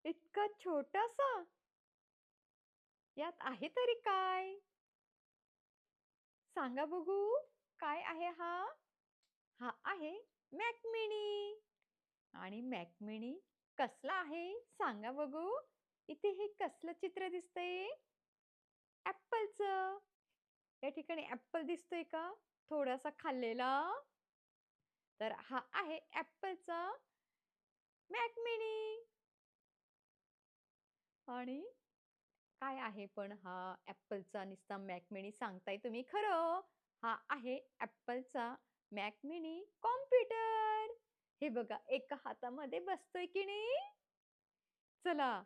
इतका छोटासा? यात आहे तरी काय? सांगा बघू, काय आहे हा? हा आहे मॅक मिनी. आणि मॅक मिनी कसला आहे सांगा बघू? इथे हे कसलं चित्र दिसतंय? ॲपलचं. या ठिकाणी ॲपल दिसतोय का? थोडासा खाल्लेला. तर हा आहे ॲपलचा मॅक मिनी. आणि काय आहे पण हा ॲपलचा नुसता मॅक मिनी सांगताय तुम्ही खरं. हा आहे ॲपलचा मॅक मिनी कॉम्प्युटर. हे बघा एका हातामध्ये बसतोय की नाही? चला,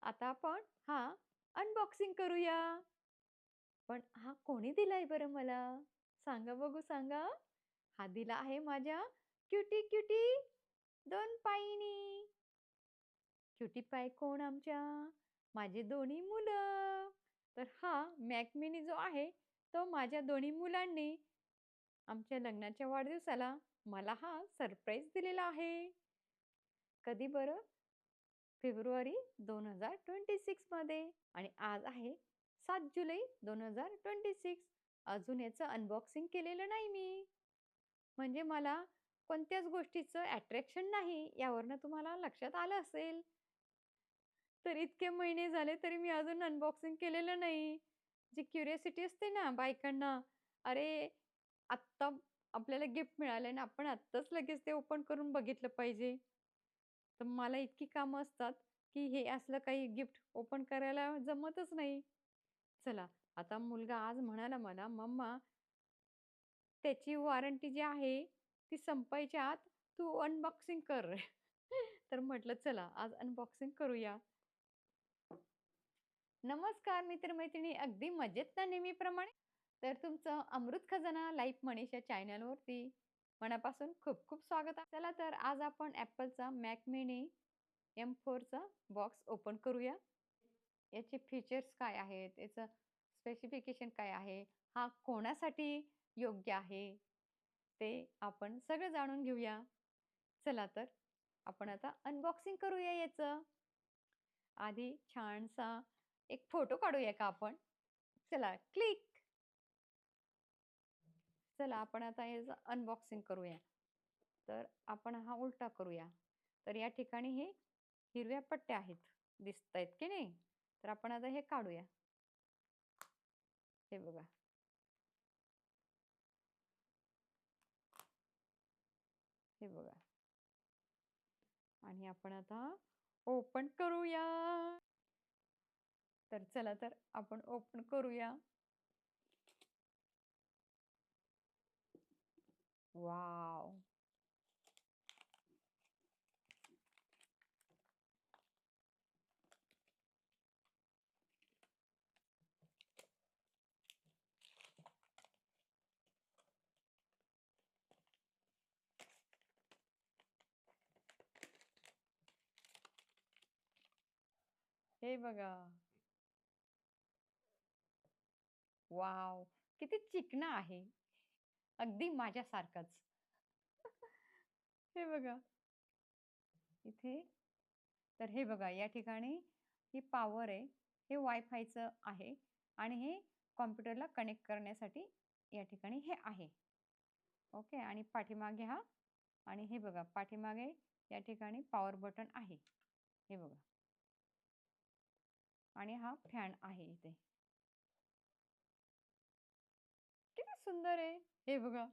आता आपण हा अनबॉक्सिंग करूया. पण हा कोणी दिलाय बरं मला? सांगा बघू सांगा. हा दिला आहे माझ्या क्युटी क्युटी 2 पायीनी. क्युटी पाय कोण आमच्या? माझे दोन्ही मुलं. तर हा मॅक मिनी जो आहे, तो माझ्या दोन्ही मुलांनी आमच्या लग्नाच्या वाढदिवसाला मला हा सरप्राईज दिलेला आहे. कधी बरं? फेब्रुवारी 2026 मध्ये. आणि आज आहे 7 जुलै 2026. अजून याचं अनबॉक्सिंग केलेलं नाही मी. म्हणजे मला कोणत्याच गोष्टीचं अट्रॅक्शन नाही, यावरनं तुम्हाला लक्षात आलं असेल. तर इतके महिने झाले तरी मी अजून अनबॉक्सिंग केलेलं नाही. जी क्युरिओसिटी असते ना बायकांना, अरे, आत्ता आपल्याला गिफ्ट मिळालंय आणि आपण आत्ताच लगेच ते ओपन करून बघितलं पाहिजे. तर मला इतकी कामं असतात, की हे असलं काही गिफ्ट ओपन करायला जमतच नाही. चला, आता मुलगा आज म्हणाला मला, "मम्मा, त्याची वॉरंटी जी आहे, ती संपायच्या आत तू अनबॉक्सिंग कर." तर म्हटलं चला आज अनबॉक्सिंग करूया. नमस्कार मित्र-मैत्रिणी, अगदी मजेत ना नेहमीप्रमाणे? तर तुमचं अमृत खजाना लाईफ मनीषा चॅनलवरती मनापासून खूप खूप स्वागत आहे. चला तर आज आपण Appleचा Mac mini M4चा बॉक्स ओपन करूया. याचे फीचर्स काय आहेत? याचं स्पेसिफिकेशन काय आहे? हा कोणासाठी योग्य आहे? ते आपण सगळं जाणून घेऊया. चला तर आपण आता अनबॉक्सिंग करूया याचं. आधी छानसा एक फोटो काढूया का आपण? चला क्लिक. चला आपण आता याचं अनबॉक्सिंग करूया. तर आपण हा उलटा करूया. तर या ठिकाणी हे हिरव्या पट्ट्या आहेत. दिसतायत की नाही? तर आपण आता हे काढूया. हे बघा. हे बघा. आणि आपण आता ओपन करूया. तर चला तर आपण ओपन करूया. वॉव! हे बघा. वॉव! किती चिकना आहे. अगदी माझ्यासारखाच. हे बघा. इथे तर हे बघा या ठिकाणी ही पॉवर आहे. हे वायफायचं आहे आणि हे कॉम्प्युटरला कनेक्ट करण्यासाठी या ठिकाणी हे आहे. ओके. आणि पाठीमागे हा आणि हे बघा पाठीमागे या ठिकाणी पॉवर बटन आहे. हे बघा. आणि हा फॅन आहे इथे. किती सुंदर आहे. हे बघा.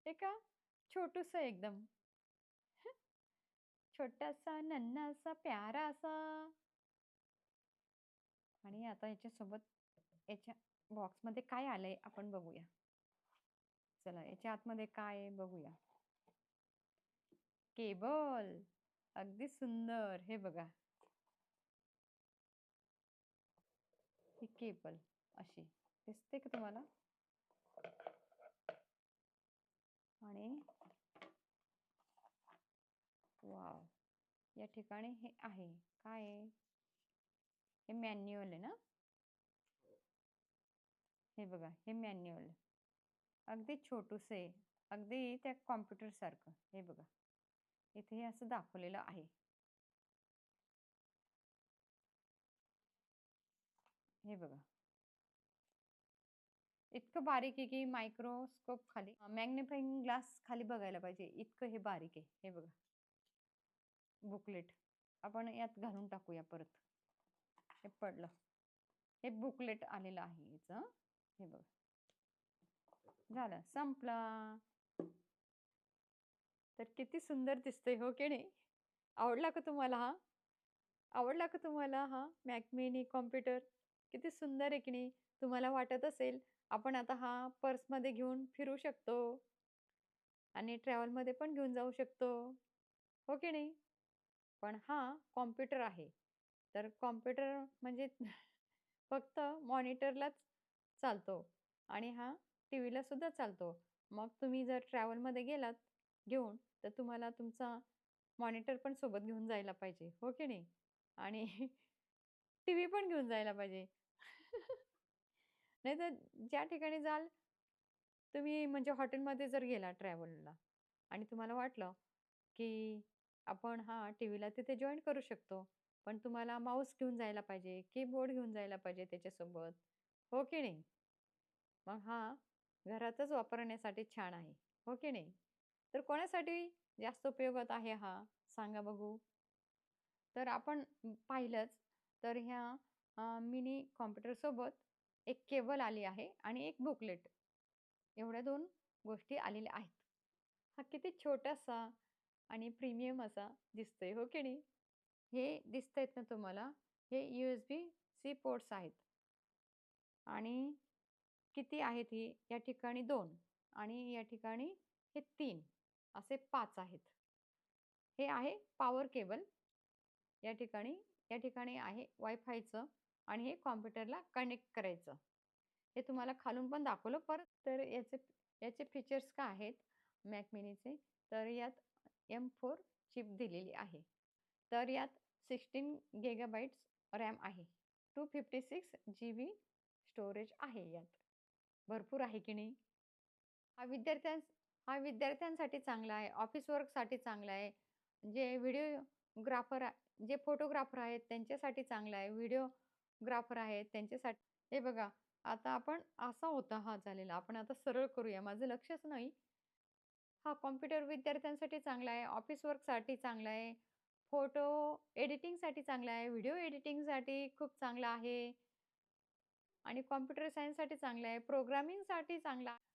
हे का छोटूसं एकदम. छोटासा, नन्हासा, प्यारासा. आणि आता याच्यासोबत याच्या बॉक्समध्ये काय आलंय आपण बघूया. चला याच्या आतमध्ये काय आहे बघूया. केबल. अगदी सुंदर. हे बघा. ही केबल अशी दिसते का तुम्हाला? आणि वाव! या ठिकाणी हे आहे. काय आहे? हे मॅन्युअल आहे ना? हे बघा हे मॅन्युअल. अगदी छोटूसं आहे. अगदी त्या कॉम्प्युटर सारखं. हे बघा. इथे हे असं दाखवलेलं आहे. हे बघा. इतकं बारीक आहे की मायक्रोस्कोप खाली मॅग्निफाइंग ग्लास खाली बघायला पाहिजे. इतकं हे बारीक आहे. हे बघा बुकलेट. आपण यात घालून टाकूया परत. हे पडलं. हे बुकलेट आलेलं आहे याचं. हे बघा. झालं, संपला. तर किती सुंदर दिसतंय हो की नाही? आवडला का तुम्हाला हा? आवडला का तुम्हाला हा मॅक मिनी कॉम्प्युटर? किती सुंदर आहे की नाही? तुम्हाला वाटत असेल आपण आता हा पर्समध्ये घेऊन फिरू शकतो आणि ट्रॅव्हलमध्ये पण घेऊन जाऊ शकतो. हो की नाही? पण हा कॉम्प्युटर आहे. तर कॉम्प्युटर म्हणजे फक्त मॉनिटरलाच चालतो आणि हा टीव्हीला सुद्धा चालतो. मग तुम्ही जर ट्रॅव्हलमध्ये गेलात घेऊन, तर तुम्हाला तुमचा मॉनिटर पण सोबत घेऊन जायला पाहिजे. हो की नाही? आणि टीव्ही पण घेऊन जायला पाहिजे. नाहीतर ज्या ठिकाणी जाल तुम्ही म्हणजे हॉटेलमध्ये जर गेला ट्रॅव्हलला आणि तुम्हाला वाटलं, की आपण हां, टीव्हीला तिथे जॉइन करू शकतो. पण तुम्हाला माऊस घेऊन जायला पाहिजे, कीबोर्ड घेऊन जायला पाहिजे त्याच्यासोबत. हो की नाही? मग हा घरातच वापरण्यासाठी छान आहे. हो की नाही? तर कोणासाठी जास्त उपयोगात आहे हा? सांगा बघू? तर आपण पाहिलंच तर ह्या मिनी कॉम्प्युटरसोबत एक केबल आली आहे आणि एक बुकलेट. एवढ्या 2 गोष्टी आलेल्या आहेत. हा किती छोटासा आणि प्रीमियम असा दिसतोय, हो की नाही? हे दिसतायत ना तुम्हाला, हे USB-C पोर्ट्स आहेत आणि किती आहेत ही? या ठिकाणी 2 आणि या ठिकाणी हे 3 असे 5 आहेत. हे आहे पॉवर केबल. या ठिकाणी या ठिकाणी आहे वायफायचं आणि हे कॉम्प्युटरला कनेक्ट करायचं. हे तुम्हाला खालून पण दाखवलं परत. तर याचे याचे फीचर्स काय आहेत Mac मिनीचे? तर यात M4 चिप दिलेली आहे. तर यात 16 गिगाबाइट्स रॅम आहे. 256 जीबी स्टोरेज आहे यात. भरपूर आहे की नाही? हा विद्यार्थ्यांस हा विद्यार्थ्यांसाठी चांगला आहे, ऑफिस वर्कसाठी चांगला आहे. जे जे फोटोग्राफर आहेत त्यांच्यासाठी चांगला आहे, व्हिडिओग्राफर आहेत त्यांच्यासाठी. हे बघा, आता आपण असा होता हा झालेला. आपण आता सरळ करूया. माझं लक्षच नाही. हा कॉम्प्युटर विद्यार्थ्यांसाठी चांगला आहे, ऑफिस वर्कसाठी चांगला आहे, फोटो एडिटिंगसाठी चांगला आहे, व्हिडिओ एडिटिंगसाठी खूप चांगला आहे आणि कॉम्प्युटर सायन्ससाठी चांगला आहे, प्रोग्रामिंगसाठी चांगला आहे.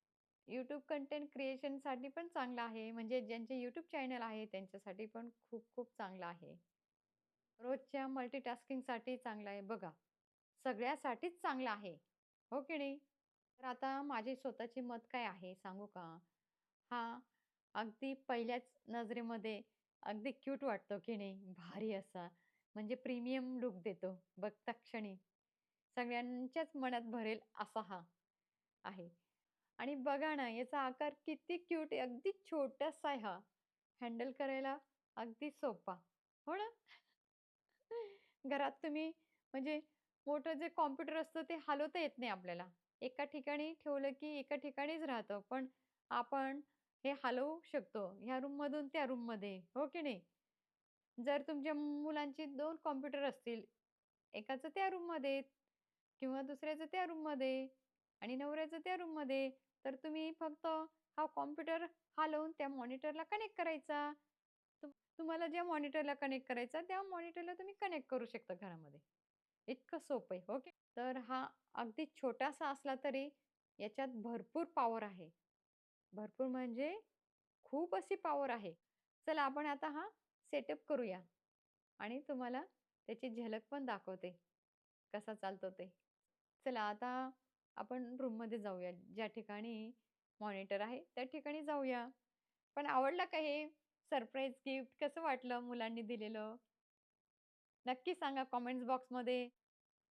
YouTube कंटेंट क्रिएशनसाठी पण चांगलं आहे. म्हणजे ज्यांचे YouTube चॅनल आहे त्यांच्यासाठी पण खूप खूप चांगलं आहे. रोजच्या मल्टीटास्किंगसाठी चांगलं आहे बघा. सगळ्यासाठीच चांगलं आहे. हो की नाही? तर आता माझी स्वतःची मत काय आहे सांगू का? हा अगदी पहिल्याच नजरेमध्ये अगदी क्यूट वाटतो की नाही? भारी असा म्हणजे प्रीमियम लूक देतो बघता क्षणी. सगळ्यांच्याच मनात भरेल असा हा आहे. आणि बघा ना, याचा आकार किती क्यूट आहे. अगदी छोटासा आहे हा. हँडल करायला अगदी सोपा. हो ना? घरात तुम्ही म्हणजे मोठं जे कॉम्प्युटर असतं ते हलवता येत नाही आपल्याला. एका ठिकाणी ठेवलं की एका ठिकाणीच राहतं. पण आपण हे हलवू शकतो. ह्या रूममधून त्या रूममध्ये. हो की नाही? जर तुमच्या मुलांची 2 कॉम्प्युटर असतील, एकाचं त्या रूममध्ये किंवा दुसऱ्याचं त्या रूममध्ये आणि नवऱ्याचं त्या रूममध्ये, तर तुम्ही फक्त हा कॉम्प्युटर हलवून त्या मॉनिटरला कनेक्ट करायचा. तुम्हाला ज्या मॉनिटरला कनेक्ट करायचा, त्या मॉनिटरला तुम्ही कनेक्ट करू शकता घरामध्ये. इतकं सोपं आहे. ओके. तर हा अगदी छोटासा असला तरी याच्यात भरपूर पॉवर आहे. भरपूर म्हणजे खूप अशी पॉवर आहे. चला आपण आता हा सेटअप करूया आणि तुम्हाला त्याची झलक पण दाखवते, कसा चालतो ते. चला आता आपण रूममध्ये जाऊया. ज्या ठिकाणी मॉनिटर आहे, त्या ठिकाणी जाऊया. पण आवडलं का हे सरप्राईज गिफ्ट कसं वाटलं मुलांनी दिलेलं? नक्की सांगा कमेंट्स बॉक्समध्ये.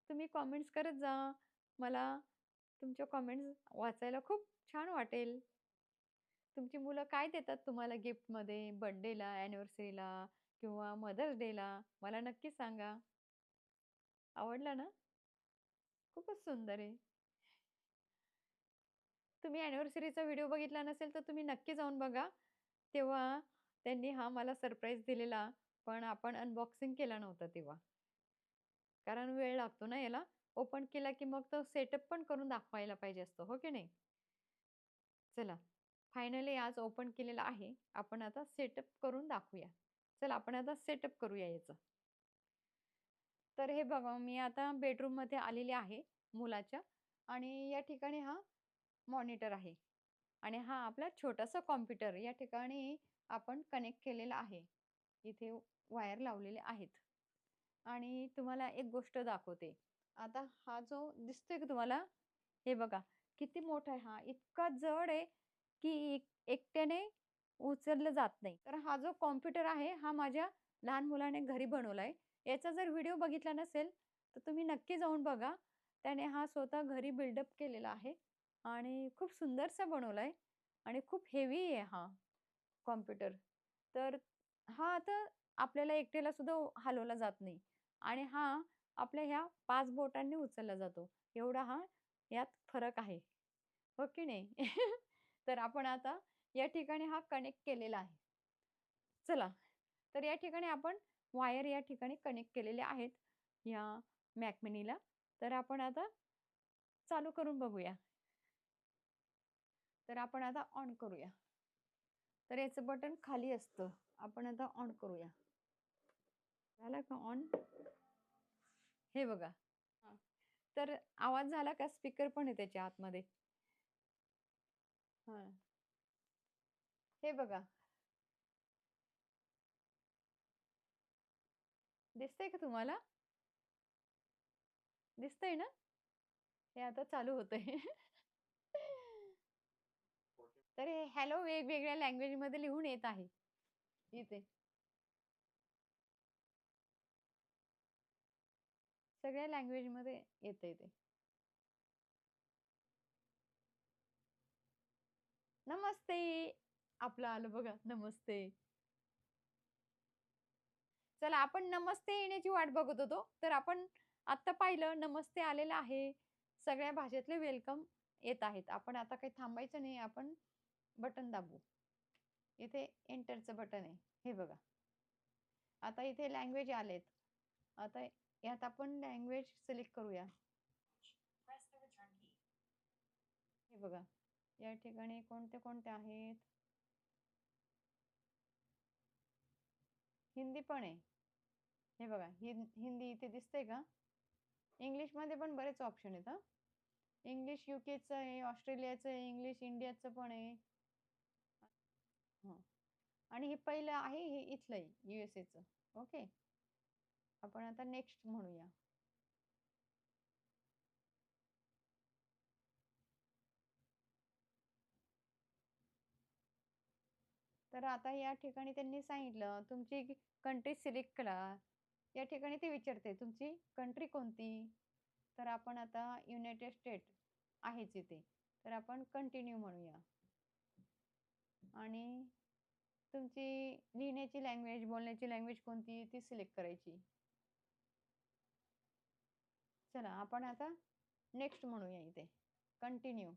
तुम्ही कमेंट्स करत जा. मला तुमच्या कमेंट्स वाचायला खूप छान वाटेल. तुमची मुलं काय देतात तुम्हाला गिफ्टमध्ये बर्थडेला, अॅनिव्हर्सरीला किंवा मदर्स डेला? मला नक्की सांगा. आवडला ना? खूपच सुंदर आहे. तुम्ही अॅनिव्हर्सरीचा व्हिडिओ बघितला नसेल, तर तुम्ही नक्की जाऊन बघा. तेव्हा त्यांनी हा मला सरप्राईज दिलेला, पण आपण अनबॉक्सिंग केला नव्हता तेव्हा. कारण वेळ लागतो ना याला. ओपन केला की मग तो सेटअप पण करून दाखवायला पाहिजे असतो, हो की नाही? चला, फायनली आज ओपन केलेलं आहे. आपण आता सेटअप करून दाखवूया. चला, आपण आता सेटअप करूया याचं. तर हे बघा, मी आता बेडरूममध्ये आलेले आहे मुलाच्या आणि या ठिकाणी हा मॉनिटर आहे आणि हा आपला छोटासा कॉम्प्युटर या ठिकाणी आपण कनेक्ट केलेला आहे. इथे वायर लावलेले आहेत आणि तुम्हाला एक गोष्ट दाखवते. आता हा जो दिसतोय का तुम्हाला? हे बघा किती मोठा आहे हा. इतका जड आहे, की एकट्याने उचललं जात नाही. तर हा जो कॉम्प्युटर आहे, हा माझ्या लहान मुलाने घरी बनवलाय. याचा जर व्हिडिओ बघितला नसेल, तर तुम्ही नक्की जाऊन बघा. त्याने हा स्वतः घरी बिल्डअप केलेला आहे आणि खूप सुंदरसा बनवलाय आणि खूप हेवी आहे हा कॉम्प्युटर. तर हा आता आपल्याला एकट्याला सुद्धा हलवला जात नाही आणि हा आपल्या ह्या 5 बोटांनी उचलला जातो. एवढा हा यात फरक आहे. हो की नाही? तर आपण आता या ठिकाणी हा कनेक्ट केलेला आहे. चला, तर या ठिकाणी आपण वायर या ठिकाणी कनेक्ट केलेल्या आहेत या Mac Miniला. तर आपण आता चालू करून बघूया. तर आपण आता ऑन करूया. तर याचं बटन खाली असतं. आपण आता ऑन करूया. झाला का ऑन? हे बघा. हां. तर आवाज झाला का? स्पीकर पण आहे त्याच्या आतमध्ये. हां. हे बघा. दिसतंय का तुम्हाला? दिसतंय ना? हे आता चालू होतंय. तर हे हॅलो वेगवेगळ्या लँग्वेजमध्ये लिहून येत आहे इथे. सगळ्या लँग्वेजमध्ये येतंय ते. नमस्ते. आपलं आलं बघा नमस्ते. चला आपण नमस्ते येण्याची वाट बघत होतो. तर आपण आत्ता पाहिलं नमस्ते आलेलं आहे. सगळ्या भाषेतले वेलकम येत आहेत. आपण आता काही थांबायचं नाही. आपण बटन दाबू. इथे एंटरचं बटन आहे. हे बघा. आता इथे लँग्वेज आलेत. आता यात आपण लँग्वेज सिलेक्ट करूया. हे बघा. या ठिकाणी कोणते आहेत? हिंदी पण आहे. हे बघा. हिंदी इथे दिसतंय का? इंग्लिशमध्ये पण बरेच ऑप्शन आहेत हां. इंग्लिश यूकेचं आहे, ऑस्ट्रेलियाचं आहे, इंग्लिश इंडियाचं पण आहे. हं. आणि हे पहिलं आहे हे इथलं आहे USA चं. ओके. आपण आता नेक्स्ट म्हणूया. तर आता या ठिकाणी त्यांनी सांगितलं तुमची कंट्री सिलेक्ट करा. या ठिकाणी ते विचारते तुमची कंट्री कोणती? तर आपण आता युनायटेड स्टेट आहेच इथे. तर आपण कंटिन्यू म्हणूया. आणि तुमची लिहिण्याची लँग्वेज, बोलण्याची लँग्वेज कोणती ती सिलेक्ट करायची. चला आपण आता नेक्स्ट म्हणूया इथे. कंटिन्यू.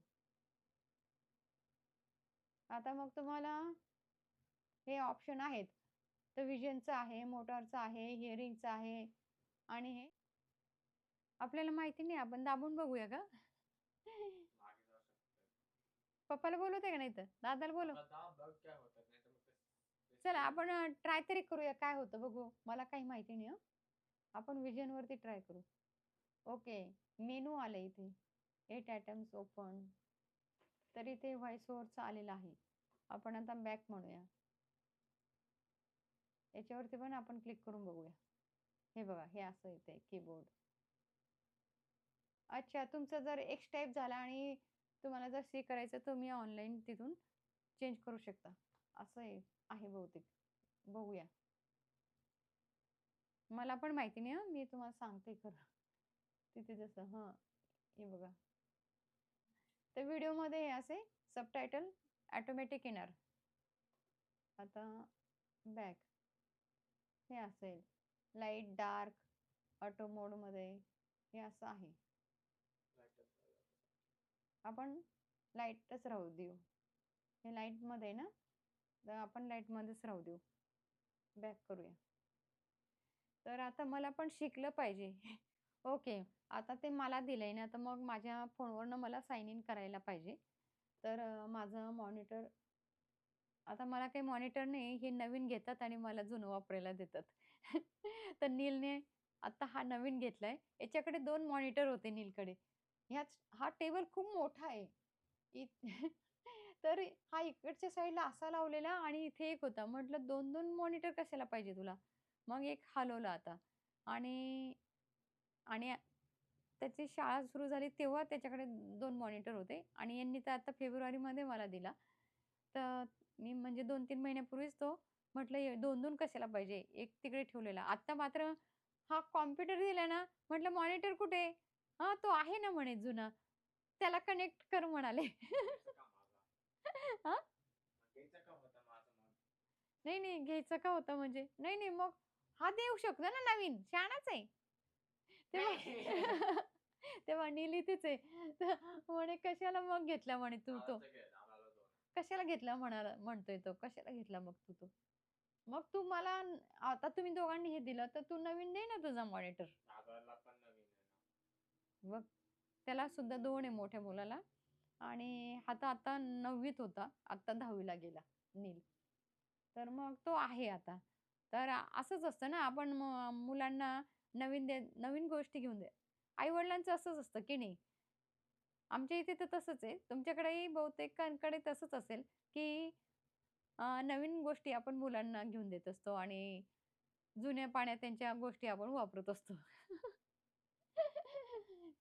आता मग तुम्हाला हे ऑप्शन आहेत. तर व्हिजनचं आहे, मोटरचं आहे, हिअरिंगचं आहे आणि हे आपल्याला माहिती नाही. आपण दाबून बघूया का? पप्पाला बोलवते का नाही तर? दादाला बोलव. चला आपण ट्राय तरी करूया काय होतं बघू. मला काही माहिती नाही हं. आपण व्हिजनवरती ट्राय करू. ओके. मेनू आलं इथे. 8 आयटम्स ओपन. तर इथे व्हॉइस ओव्हरचं आलेलं आहे. आपण आता बॅक म्हणूया. याच्यावरती पण आपण क्लिक करून बघूया. हे बघा हे असं येतंय कीबोर्ड. अच्छा तुमचा जर एक्स टाइप झाला आणि तुम्हाला जर सी करायचं तर तुम्ही ऑनलाईन तिथून चेंज करू शकता. असं आहे बहुतेक. बघूया. मला पण माहिती नाही हं. मी तुम्हाला सांगते खरं. तिथे जसं हं. हे बघा. तर व्हिडिओमध्ये हे असे सबटायटल ऑटोमॅटिक येणार. आता बॅक. हे असेल. लाईट, डार्क, ऑटो मोडमध्ये हे असं आहे. आपण लाईटच राहू देऊ. हे लाईटमध्ये ना, तर आपण लाईटमध्येच राहू देऊ. बॅक करूया. तर आता मला पण शिकलं पाहिजे. ओके. आता ते मला दिलंय ना, तर मग माझ्या फोनवरनं मला साइन इन करायला पाहिजे. तर माझं मॉनिटर आता मला काही मॉनिटर नाही, हे नवीन घेतात आणि मला जुनं वापरायला देतात. तर नीलने आता हा नवीन घेतलाय. याच्याकडे 2 मॉनिटर होते नीलकडे. हा टेबल खूप मोठा आहे. इ तर हा इकडच्या साईडला असा लावलेला आणि इथे एक होता. म्हटलं 2-2 मॉनिटर कशाला पाहिजे तुला? मग एक हलवला आता आणि आणि त्याची शाळा सुरू झाली तेव्हा त्याच्याकडे 2 मॉनिटर होते आणि यांनी तर आता फेब्रुवारीमध्ये मला दिला. तर मी म्हणजे 2-3 महिन्यापूर्वीच तो म्हटलं हे 2-2 कशाला पाहिजे? एक तिकडे ठेवलेला. आता मात्र हा कॉम्प्युटर दिला ना, म्हटलं मॉनिटर कुठे? हां, तो आहे ना म्हणे जुना. त्याला कनेक्ट कर म्हणाले. हां? नाही, नाही घ्यायचं का होतं म्हणजे? नाही, नाही मग हा देऊ शकतो ना नवीन, शहाणाच आहे. तेव्हा तेव्हा नील इथेच आहे. तर म्हणे, "कशाला मग घेतला?" म्हणे, "तू तो." "कशाला घेतला?" म्हणतोय तो. "कशाला घेतला मग तू तो?" मग तू मला आता तुम्ही दोघांनी हे दिलं, तर तू नवीन दे ना तुझा मॉनिटर. मग त्याला सुद्धा 2 आहे मोठ्या मुलाला आणि हा तर आता 9वीत होता. आता 10वीला गेला नील. तर मग तो आहे आता. तर असंच असतं ना, आपण मुलांना नवीन गोष्टी घेऊन दे. आई-वडिलांचं असंच असतं की नाही? आमच्या इथे तर तसंच आहे. तुमच्याकडेही बहुतेकांकडे तसंच असेल, की नवीन गोष्टी आपण मुलांना घेऊन देत असतो आणि जुन्या पाण्यात त्यांच्या गोष्टी आपण वापरत असतो.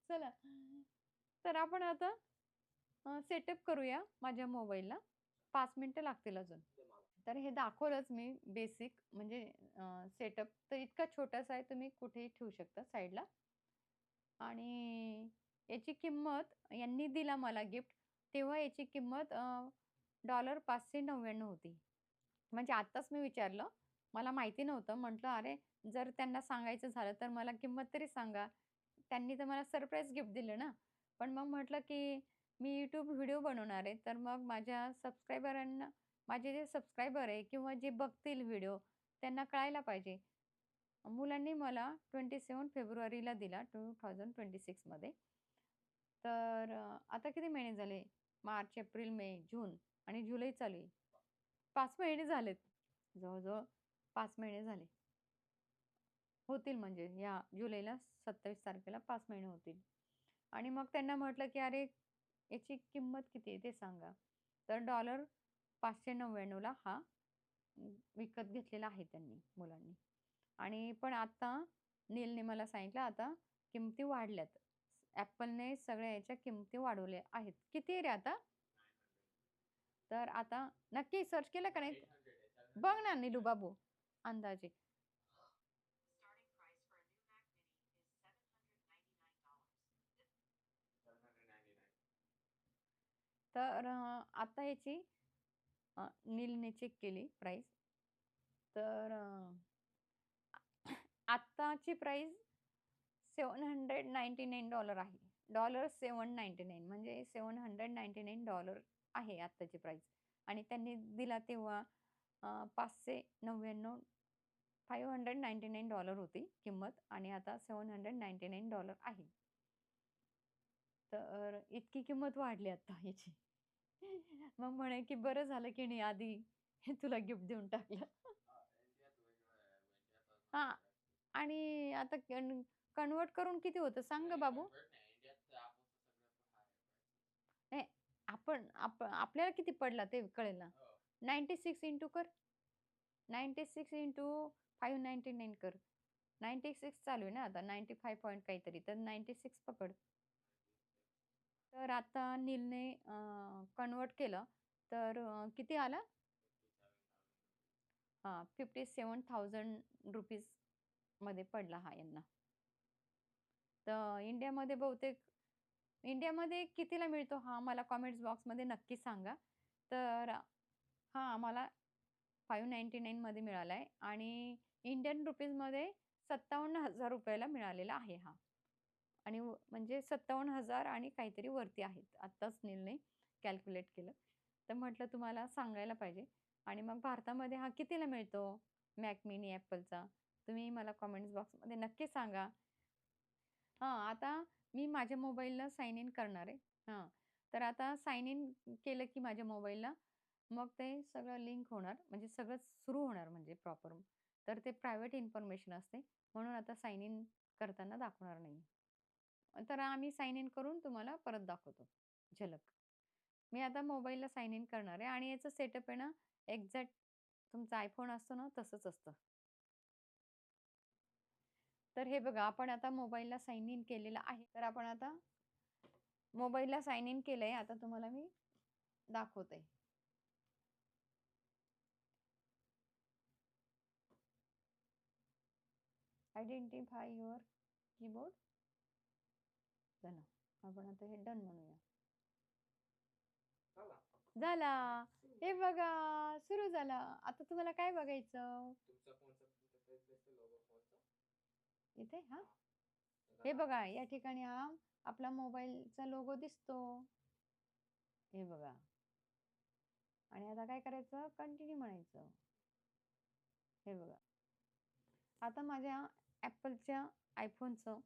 चला, तर आपण आता सेटअप करूया माझ्या मोबाईलला. 5 मिनिटं लागतील अजून. तर हे दाखवलंच मी बेसिक म्हणजे सेटअप तर इतका छोटासा आहे तुम्ही कुठेही ठेवू शकता साईडला. आणि याची किंमत यांनी दिला मला गिफ्ट, तेव्हा याची किंमत $599 होती. म्हणजे आत्ताच मी विचारलं. मला माहिती नव्हतं. म्हटलं, "अरे, जर त्यांना सांगायचं झालं तर मला किंमत तरी सांगा." त्यांनी तर मला सरप्राईज गिफ्ट दिलं ना. पण मग म्हटलं, की मी YouTube व्हिडिओ बनवणार आहे. तर मग माझ्या सबस्क्रायबरांना माझे जे सबस्क्रायबर आहे किंवा जे बघतील व्हिडिओ त्यांना कळायला पाहिजे. मुलांनी मला 27 फेब्रुवारीला दिला 2026 मध्ये. तर आता किती महिने झाले? मार्च, एप्रिल, मे, जून आणि जुलै चालू आहे. 5 महिने झालेत. जवळ-जवळ 5 महिने झाले. होतील म्हणजे या जुलैला 27 तारखेला 5 महिने होतील. आणि मग त्यांना म्हटलं, की "अरे, याची किंमत किती आहे ते सांगा." तर $599 हा विकत घेतलेला आहे त्यांनी मुलांनी. आणि पण आता नीलने मला सांगितलं आता किमती वाढल्यात. Appleने सगळ्या याच्या किमती वाढवल्या आहेत. किती आहे रे आता? तर आता नक्की सर्च केलं का नाही? बघ ना नीलू बाबू अंदाजे. तर आता याची नीलने चेक केली प्राईस. तर आत्ताची प्राईस $799 आहे. $799 म्हणजे $799 आहे आत्ताची प्राईस आणि त्यांनी दिला तेव्हा 599 $599 होती किंमत आणि आता $799 आहे. तर इतकी किंमत वाढली आता ह्याची. मग म्हणे, की बरं झालं की नाही आधी हे तुला गिफ्ट देऊन टाकलं. हां. आणि आता कन्व्हर्ट करून किती होतं सांग गं बाबू? नाही आपल्याला किती पडला ते कळेल ना. 96 इंटू कर. 96 इंटू 599 कर. 96 चालू आहे ना आता 95 पॉइंट काहीतरी तर 96 पकड. तर आता नीलने कन्व्हर्ट केलं तर किती आला? हां, ₹57,000 मध्ये पडला हा यांना. तर इंडियामध्ये कितीला मिळतो हा मला कमेंट्स बॉक्समध्ये नक्की सांगा. तर हा आम्हाला 599 मध्ये मिळाला आहे आणि इंडियन रुपीजमध्ये ₹57,000 ला मिळालेला आहे हा. आणि म्हणजे 57,000 आणि काहीतरी वरती आहेत. आत्ताच नीलने कॅल्क्युलेट केलं. तर म्हटलं तुम्हाला सांगायला पाहिजे. आणि मग भारतामध्ये हा कितीला मिळतो? Mac Mini Appleचा? तुम्ही मला कमेंट्स बॉक्समध्ये नक्की सांगा. हां, आता मी माझ्या मोबाईलला साइन इन करणार आहे. हां, तर आता साइन इन केलं की माझ्या मोबाईलला, मग ते सगळं लिंक होणार, म्हणजे सगळं सुरू होणार म्हणजे प्रॉपर. तर ते प्रायव्हेट इन्फॉर्मेशन असते, म्हणून आता साइन इन करताना दाखवणार नाही. तर आम्ही साइन इन करून तुम्हाला परत दाखवतो झलक. मी आता मोबाईलला साइन इन करणार आहे आणि याचं सेटअप आहे ना, एक्झॅक्ट तुमचा iPhone असतो ना, तसंच असतं. तर हे बघा, आपण आता मोबाईलला साइन इन केलेलं आहे. तर आपण आता मोबाईलला साइन इन केलंय. आता तुम्हाला मी दाखवते. Identify your keyboard. चला, आपण आता हे डन म्हणूया. झाला. हे बघा, सुरू झाला. आता तुम्हाला काय बघायचं? इथे हा. हे बघा, या ठिकाणी हा आपला मोबाईलचा लोगो दिसतो. हे बघा. आणि आता काय करायचं? कंटिन्यू म्हणायचं. हे बघा. आता माझ्या Appleच्या iPhoneचं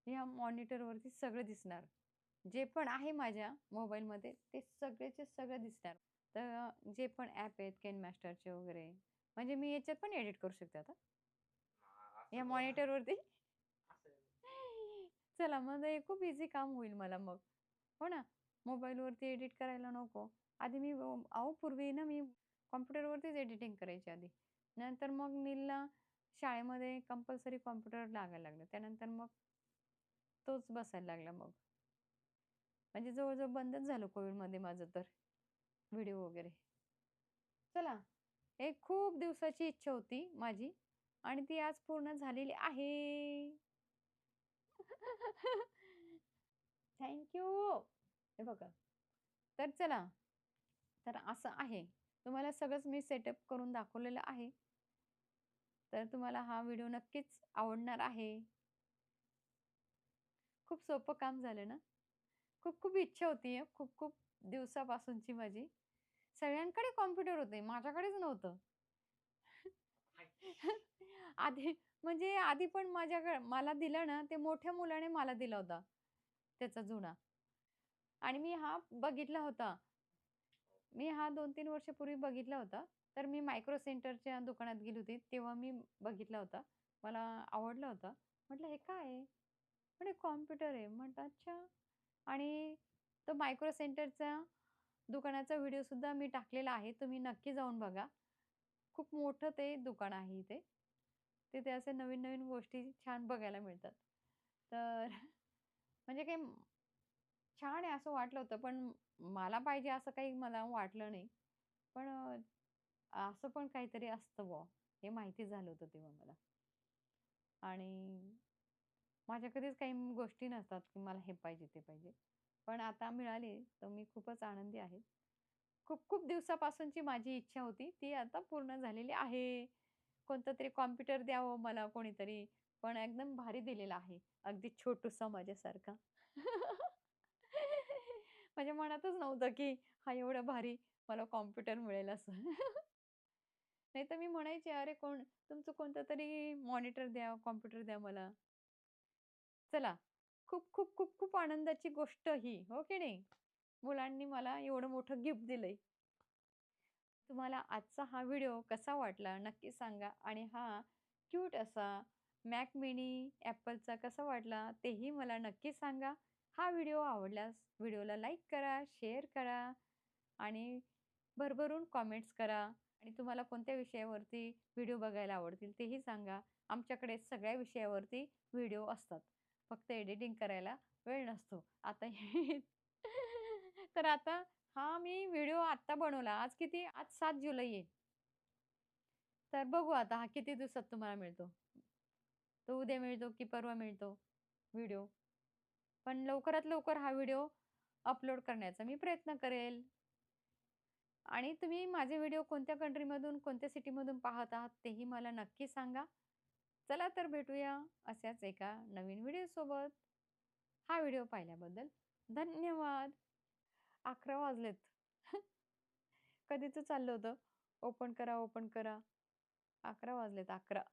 ह्या मॉनिटरवरती सगळं दिसणार. जे पण आहे माझ्या मोबाईलमध्ये ते सगळेचे सगळं दिसणार. तर जे पण ॲप आहेत KineMasterचे वगैरे, म्हणजे मी याच्यात पण एडिट करू शकते आता. या मॉनिटरवरती. चला, मग हे खूप इझी काम होईल मला मग. हो ना? मोबाईलवरती एडिट करायला नको. आधी मी अहो पूर्वी ना मी कॉम्प्युटरवरतीच एडिटिंग करायची आधी. नंतर मग नीलला शाळेमध्ये कंपल्सरी कॉम्प्युटर लागायला लागलं. त्यानंतर मग तोच बसायला लागला मग. म्हणजे जवळ-जवळ बंदच झालं कोविडमध्ये माझं तर व्हिडिओ वगैरे. चला, एक खूप दिवसाची इच्छा होती माझी आणि ती आज पूर्ण झालेली आहे. Thank you. हे बघा. तर चला, तर असं आहे. तुम्हाला सगळंच मी सेटअप करून दाखवलेलं आहे. तर तुम्हाला हा व्हिडिओ नक्कीच आवडणार आहे. खूप सोपं काम झालं ना? खूप खूप इच्छा होती हं, खूप खूप दिवसापासूनची माझी. सगळ्यांकडे कॉम्प्युटर होते, माझ्याकडेच नव्हतं. आधी म्हणजे आधी पण मला दिला ना, ते मोठ्या मुलाने मला दिला होता, त्याचा जुना. आणि मी हा 2-3 वर्षापूर्वी बघितला होता. तर मी मायक्रो सेंटरच्या दुकानात गेली होती, तेव्हा मी बघितला होता. मला आवडला होता. म्हटलं, "हे काय आहे?" म्हणे, "कॉम्प्युटर आहे." म्हटलं, "अच्छा." आणि तो मायक्रो सेंटरचा दुकानाचा व्हिडिओसुद्धा मी टाकलेला आहे. तुम्ही नक्की जाऊन बघा. खूप मोठं ते दुकान आहे इथे. तिथे असे नवीन-नवीन गोष्टी छान बघायला मिळतात. तर म्हणजे काही छान आहे असं वाटलं होतं, पण मला पाहिजे असं काही मला वाटलं नाही. पण असं पण काहीतरी असतं बुवा, हे माहिती झालं होतं तेव्हा मला. आणि माझ्या कधीच काही गोष्टी नसतात, की मला हे पाहिजे, ते पाहिजे. पण आता मिळाले, तर मी खूपच आनंदी आहे. खूप-खूप दिवसापासूनची माझी इच्छा होती, ती आता पूर्ण झालेली आहे. कोणतं तरी कॉम्प्युटर द्यावं मला कोणीतरी, पण एकदम भारी दिलेला आहे. अगदी छोटूसा माझ्यासारखा. माझ्या मनातच नव्हतं, की हा एवढा भारी मला कॉम्प्युटर मिळेल असं. नाहीतर मी म्हणायचे, "अरे तुमचं कोणतं तरी मॉनिटर द्या, कॉम्प्युटर द्या मला." चला, खूप आनंदाची गोष्ट ही, हो की नाही? मुलांनी मला एवढं मोठं गिफ्ट दिलंय. तुम्हाला आजचा हा व्हिडिओ कसा वाटला नक्की सांगा आणि हा क्यूट असा मॅक मिनी ॲपलचा कसा वाटला तेही मला नक्की सांगा. हा व्हिडिओ आवडल्यास व्हिडिओला लाईक करा, शेअर करा आणि भरभरून कॉमेंट्स करा आणि तुम्हाला कोणत्या विषयावरती व्हिडिओ बघायला आवडतील तेही सांगा. आमच्याकडे सगळ्या विषयावरती व्हिडिओ असतात. फक्त एडिटिंग करायला वेळ नसतो. आता तर आता हा मी व्हिडिओ आत्ता बनवला. आज 7 जुलै आहे. तर बघू आता हा किती दिवसात तुम्हाला मिळतो. तो उद्या मिळतो की परवा मिळतो व्हिडिओ. पण लवकरात लवकर हा व्हिडिओ अपलोड करण्याचा मी प्रयत्न करेल. आणि तुम्ही माझे व्हिडिओ कोणत्या कंट्रीमधून, कोणत्या सिटीमधून पाहत आहात तेही मला नक्की सांगा. चला तर भेटूया अशाच एका नवीन व्हिडिओसोबत. हा व्हिडिओ पाहिल्याबद्दल धन्यवाद. 11 वाजलेत. कधीच चाललं होतं. ओपन करा, ओपन करा. 11 वाजलेत 11.